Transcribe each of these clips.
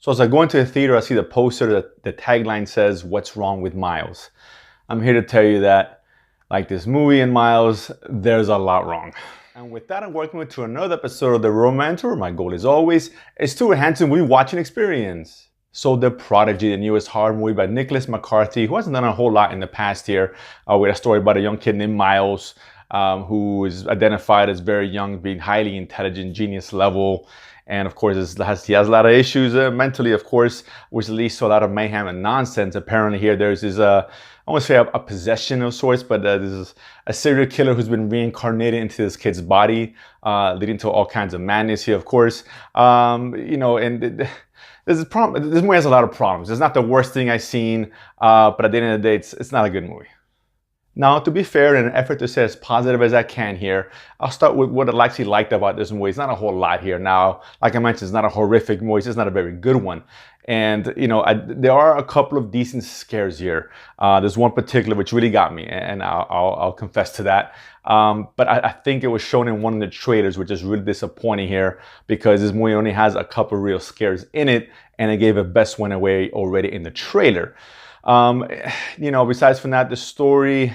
So as I go into the theater, I see the poster that the tagline says, "What's wrong with Miles?" I'm here to tell you that, like this movie and Miles, there's a lot wrong. And with that, I'm welcome to another episode of The Romantor. My goal, as always, is to enhance the movie watching experience. So The Prodigy, the newest horror movie by Nicholas McCarthy, who hasn't done a whole lot in the past here, with a story about a young kid named Miles, who is identified as very young, being highly intelligent, genius level. And of course, he has a lot of issues mentally, of course, which leads to a lot of mayhem and nonsense. Apparently here there's this, I won't say a possession of sorts, but there's a serial killer who's been reincarnated into this kid's body, leading to all kinds of madness here, of course. There's a problem. This movie has a lot of problems. It's not the worst thing I've seen, but at the end of the day, it's not a good movie. Now, to be fair, in an effort to say as positive as I can here, I'll start with what I actually liked about this movie. It's not a whole lot here. Now, like I mentioned, it's not a horrific movie. It's just not a very good one. And, there are a couple of decent scares here. There's one particular which really got me, and I'll confess to that. But I think it was shown in one of the trailers, which is really disappointing here because this movie only has a couple of real scares in it, and it gave the best one away already in the trailer. Besides from that, the story,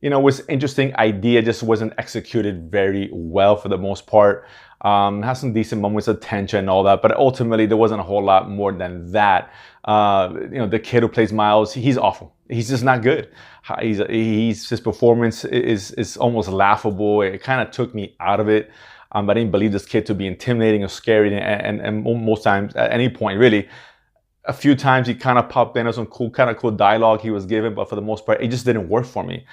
was interesting idea, just wasn't executed very well for the most part. Has some decent moments of tension and all that, but ultimately there wasn't a whole lot more than that. The kid who plays Miles, he's awful. He's just not good. His performance is almost laughable. It kind of took me out of it. I didn't believe this kid to be intimidating or scary, and most times at any point really. A few times he kind of popped in on some cool dialogue he was given, but for the most part, it just didn't work for me.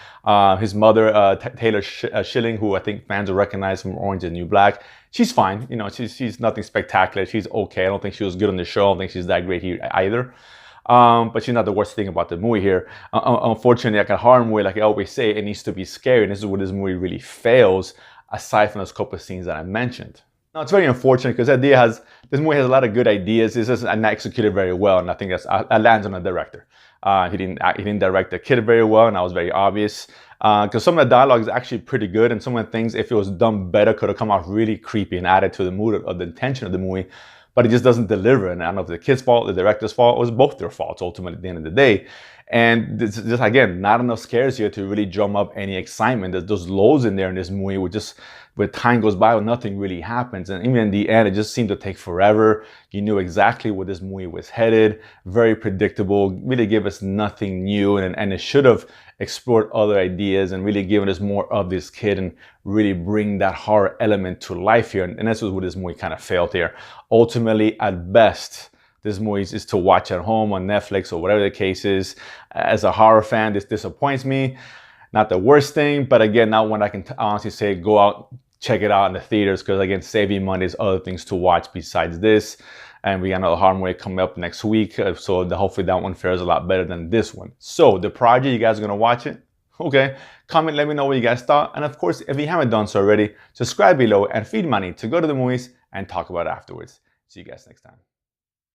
His mother, Taylor Schilling, who I think fans will recognize from Orange is the New Black, she's fine. She's nothing spectacular. She's okay. I don't think she was good on the show. I don't think she's that great here either. But she's not the worst thing about the movie here. Unfortunately, like a horror movie, like I always say, it needs to be scary. And this is where this movie really fails, aside from those couple of scenes that I mentioned. Now, it's very unfortunate because this movie has a lot of good ideas. It's just not executed very well, and I think that lands on the director. He didn't direct the kid very well, and that was very obvious. Because some of the dialogue is actually pretty good, and some of the things, if it was done better, could have come off really creepy and added to the mood or the intention of the movie. But it just doesn't deliver, and I don't know if it's the kid's fault, the director's fault, or it's both their faults ultimately at the end of the day. And this is just, again, not enough scares here to really drum up any excitement. There's those lows in there in this movie where time goes by, nothing really happens. And even in the end, it just seemed to take forever. You knew exactly where this movie was headed. Very predictable, really gave us nothing new. And it should have explored other ideas and really given us more of this kid and really bring that horror element to life here. And that's where this movie kind of failed here. Ultimately, at best, this movie is to watch at home on Netflix or whatever the case is. As a horror fan, this disappoints me. Not the worst thing, but again, not one I can honestly say go out, check it out in the theaters, because again, saving money is other things to watch besides this. And we got another horror movie coming up next week, so hopefully that one fares a lot better than this one. So The Prodigy, you guys are gonna watch it? Okay, comment, let me know what you guys thought. And of course, if you haven't done so already, subscribe below and feed money to go to the movies and talk about it afterwards. See you guys next time.